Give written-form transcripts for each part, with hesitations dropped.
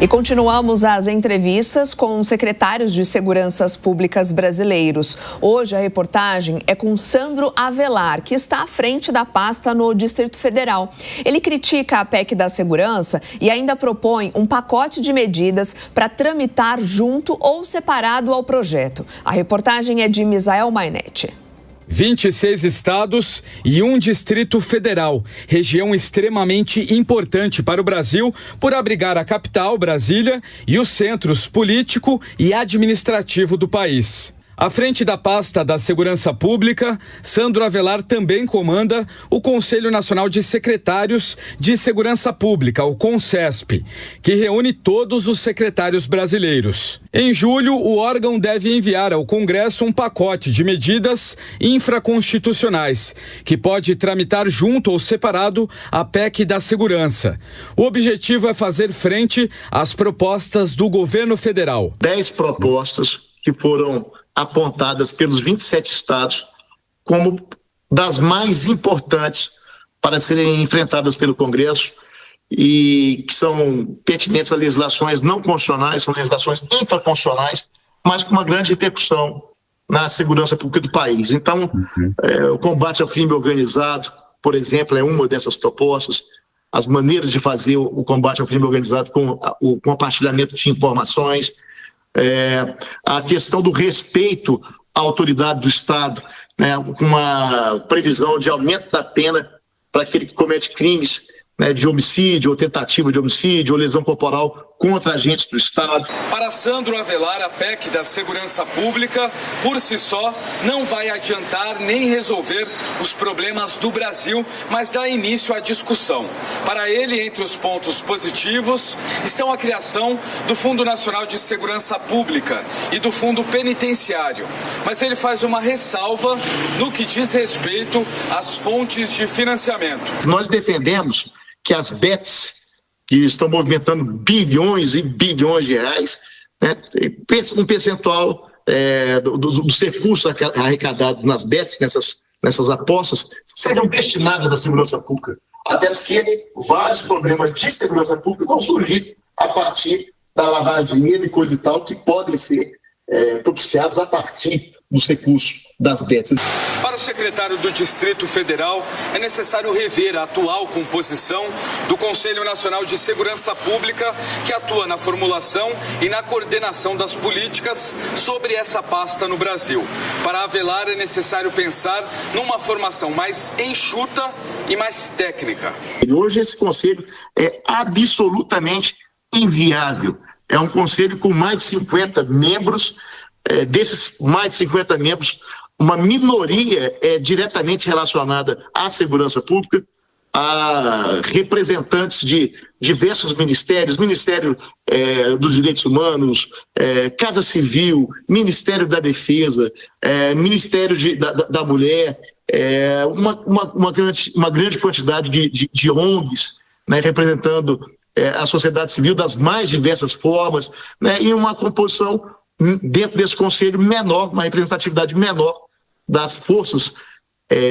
E continuamos as entrevistas com secretários de seguranças públicas brasileiros. Hoje a reportagem é com Sandro Avelar, que está à frente da pasta no Distrito Federal. Ele critica a PEC da segurança e ainda propõe um pacote de medidas para tramitar junto ou separado ao projeto. A reportagem é de Misael Mainetti. 26 estados e um Distrito Federal, região extremamente importante para o Brasil por abrigar a capital, Brasília, e os centros político e administrativo do país. À frente da pasta da Segurança Pública, Sandro Avelar também comanda o Conselho Nacional de Secretários de Segurança Pública, o CONSESP, que reúne todos os secretários brasileiros. Em julho, o órgão deve enviar ao Congresso um pacote de medidas infraconstitucionais, que pode tramitar junto ou separado a PEC da segurança. O objetivo é fazer frente às propostas do governo federal. 10 propostas que foram apontadas pelos 27 estados como das mais importantes para serem enfrentadas pelo Congresso e que são pertinentes a legislações não constitucionais, são legislações infraconstitucionais, mas com uma grande repercussão na segurança pública do país. Então, o combate ao crime organizado, por exemplo, é uma dessas propostas. As maneiras de fazer o combate ao crime organizado com o compartilhamento de informações, a questão do respeito à autoridade do Estado, né, com uma previsão de aumento da pena para aquele que comete crimes, né, de homicídio ou tentativa de homicídio ou lesão corporal contra agentes do Estado. Para Sandro Avelar, a PEC da segurança pública, por si só, não vai adiantar nem resolver os problemas do Brasil, mas dá início à discussão. Para ele, entre os pontos positivos, estão a criação do Fundo Nacional de Segurança Pública e do Fundo Penitenciário. Mas ele faz uma ressalva no que diz respeito às fontes de financiamento. Nós defendemos que as bets, que estão movimentando bilhões e bilhões de reais, né, um percentual dos recursos arrecadados nas bets, nessas apostas, sejam destinadas à segurança pública. Até porque vários problemas de segurança pública vão surgir a partir da lavagem de dinheiro e coisa e tal, que podem ser propiciados a partir dos recursos das bets. Para o secretário do Distrito Federal, é necessário rever a atual composição do Conselho Nacional de Segurança Pública, que atua na formulação e na coordenação das políticas sobre essa pasta no Brasil. Para Avelar, é necessário pensar numa formação mais enxuta e mais técnica. Hoje esse conselho é absolutamente inviável. É um conselho com mais de 50 membros. Desses mais de 50 membros, uma minoria é diretamente relacionada à segurança pública, a representantes de diversos ministérios, Ministério dos Direitos Humanos, Casa Civil, Ministério da Defesa, Ministério da Mulher, uma grande quantidade de ONGs, né, representando a sociedade civil das mais diversas formas, né, e uma composição dentro desse conselho menor, uma representatividade menor das forças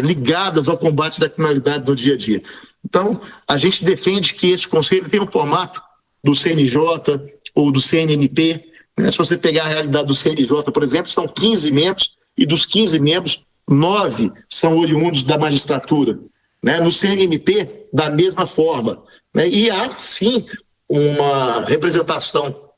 ligadas ao combate da criminalidade do dia a dia. Então, a gente defende que esse conselho tenha um formato do CNJ ou do CNMP. Né? Se você pegar a realidade do CNJ, por exemplo, são 15 membros e dos 15 membros, 9 são oriundos da magistratura. Né? No CNMP, da mesma forma. Né? E há, sim, uma representação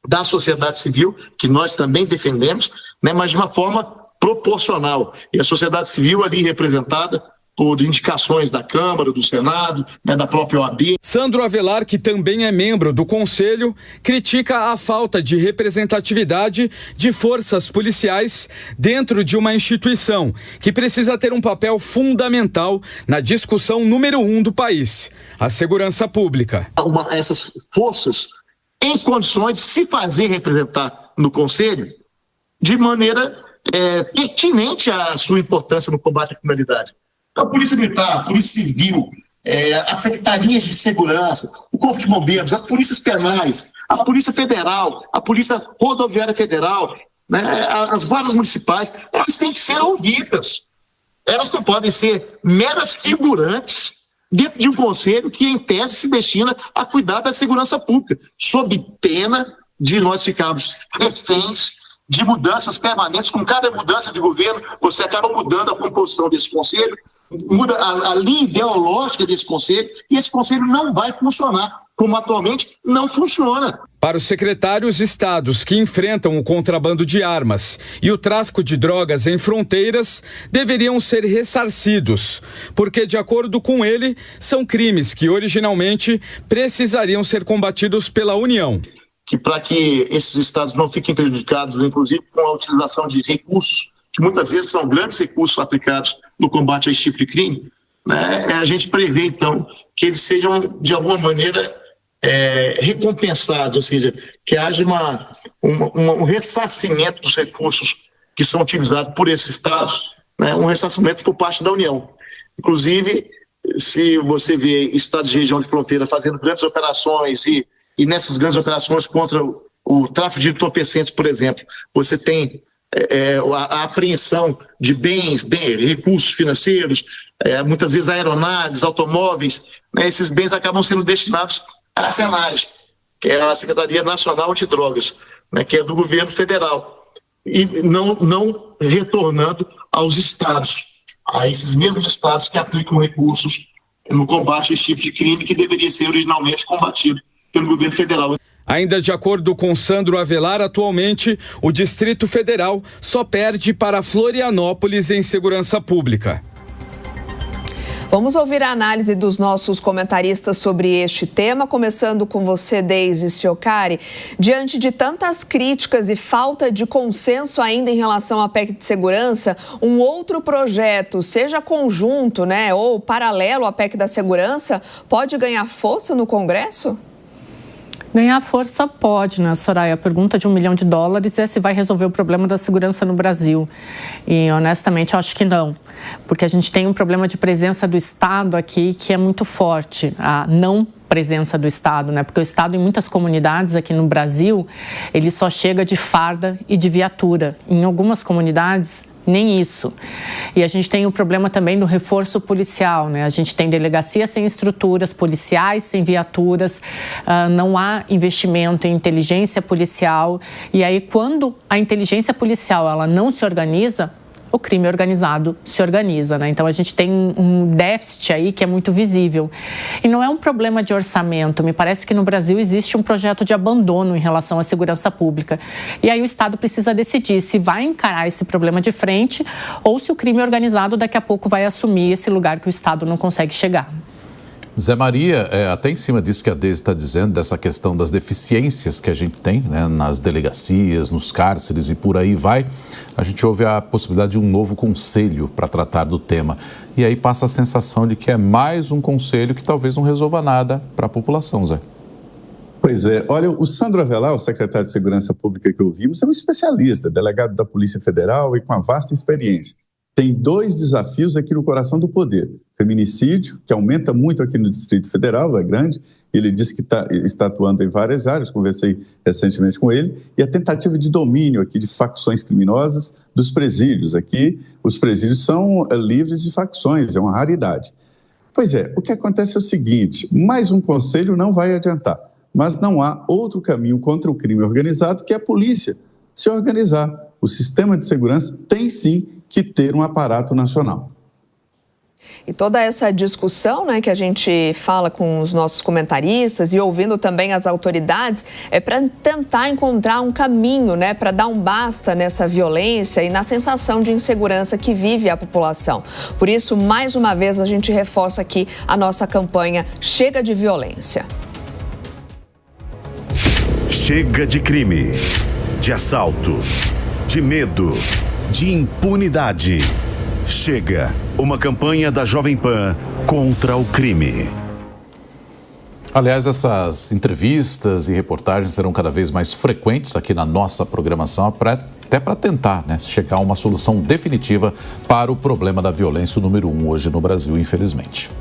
da sociedade civil, que nós também defendemos, né, mas de uma forma proporcional. E a sociedade civil ali representada por indicações da Câmara, do Senado, né, da própria OAB. Sandro Avelar, que também é membro do Conselho, critica a falta de representatividade de forças policiais dentro de uma instituição que precisa ter um papel fundamental na discussão número 1 do país, a segurança pública. Essas forças em condições de se fazer representar no Conselho de maneira pertinente à sua importância no combate à criminalidade. Então, a Polícia Militar, a Polícia Civil, as secretarias de segurança, o Corpo de Bombeiros, as polícias penais, a Polícia Federal, a Polícia Rodoviária Federal, né, as guardas municipais, elas têm que ser ouvidas. Elas não podem ser meras figurantes dentro de um conselho que, em tese, se destina a cuidar da segurança pública, sob pena de nós ficarmos reféns de mudanças permanentes. Com cada mudança de governo, você acaba mudando a composição desse conselho, muda a linha ideológica desse conselho, e esse conselho não vai funcionar, como atualmente não funciona. Para os secretários, estados que enfrentam o contrabando de armas e o tráfico de drogas em fronteiras deveriam ser ressarcidos, porque, de acordo com ele, são crimes que originalmente precisariam ser combatidos pela União. Para que esses estados não fiquem prejudicados, inclusive com a utilização de recursos, que muitas vezes são grandes recursos aplicados no combate a esse tipo de crime, né, a gente prevê, então, que eles sejam, de alguma maneira, recompensados, ou seja, que haja um ressarcimento dos recursos que são utilizados por esses estados, né, um ressarcimento por parte da União. Inclusive, se você vê estados de região de fronteira fazendo grandes operações e nessas grandes operações contra o tráfico de entorpecentes, por exemplo, você tem a apreensão de bens, recursos financeiros, muitas vezes aeronaves, automóveis, né, esses bens acabam sendo destinados a Senares, que é a Secretaria Nacional Antidrogas, né, que é do governo federal, e não retornando aos estados, a esses mesmos estados que aplicam recursos no combate a esse tipo de crime que deveria ser originalmente combatido pelo governo federal. Ainda de acordo com Sandro Avelar, atualmente o Distrito Federal só perde para Florianópolis em segurança pública. Vamos ouvir a análise dos nossos comentaristas sobre este tema, começando com você, Deise Ciocari. Diante de tantas críticas e falta de consenso ainda em relação à PEC de segurança, um outro projeto, seja conjunto, né, ou paralelo à PEC da segurança, pode ganhar força no Congresso? Ganhar força pode, né, Soraya? A pergunta de $1 milhão é se vai resolver o problema da segurança no Brasil. E, honestamente, eu acho que não. Porque a gente tem um problema de presença do Estado aqui que é muito forte. A não presença do Estado, né? Porque o Estado, em muitas comunidades aqui no Brasil, ele só chega de farda e de viatura. Em algumas comunidades, nem isso. E a gente tem o problema também do reforço policial, né? A gente tem delegacias sem estruturas, policiais sem viaturas, não há investimento em inteligência policial. E aí, quando a inteligência policial ela não se organiza, o crime organizado se organiza, né? Então, a gente tem um déficit aí que é muito visível. E não é um problema de orçamento. Me parece que no Brasil existe um projeto de abandono em relação à segurança pública. E aí o Estado precisa decidir se vai encarar esse problema de frente ou se o crime organizado daqui a pouco vai assumir esse lugar que o Estado não consegue chegar. Zé Maria, até em cima disso que a Deise está dizendo, dessa questão das deficiências que a gente tem, né, nas delegacias, nos cárceres e por aí vai, a gente ouve a possibilidade de um novo conselho para tratar do tema. E aí passa a sensação de que é mais um conselho que talvez não resolva nada para a população, Zé. Pois é, olha, o Sandro Avelar, o secretário de Segurança Pública que ouvimos, é um especialista, delegado da Polícia Federal e com uma vasta experiência. Tem 2 desafios aqui no coração do poder. Feminicídio, que aumenta muito aqui no Distrito Federal, é grande. Ele disse que está atuando em várias áreas, conversei recentemente com ele. E a tentativa de domínio aqui de facções criminosas dos presídios. Aqui, os presídios são livres de facções, é uma raridade. Pois é, o que acontece é o seguinte, mais um conselho não vai adiantar. Mas não há outro caminho contra o crime organizado que a polícia se organizar. O sistema de segurança tem sim que ter um aparato nacional. E toda essa discussão, né, que a gente fala com os nossos comentaristas e ouvindo também as autoridades, é para tentar encontrar um caminho, né, para dar um basta nessa violência e na sensação de insegurança que vive a população. Por isso, mais uma vez, a gente reforça aqui a nossa campanha Chega de Violência. Chega de crime, de assalto, de medo, de impunidade. Chega, uma campanha da Jovem Pan contra o crime. Aliás, essas entrevistas e reportagens serão cada vez mais frequentes aqui na nossa programação, até para tentar, né, chegar a uma solução definitiva para o problema da violência, o número 1 hoje no Brasil, infelizmente.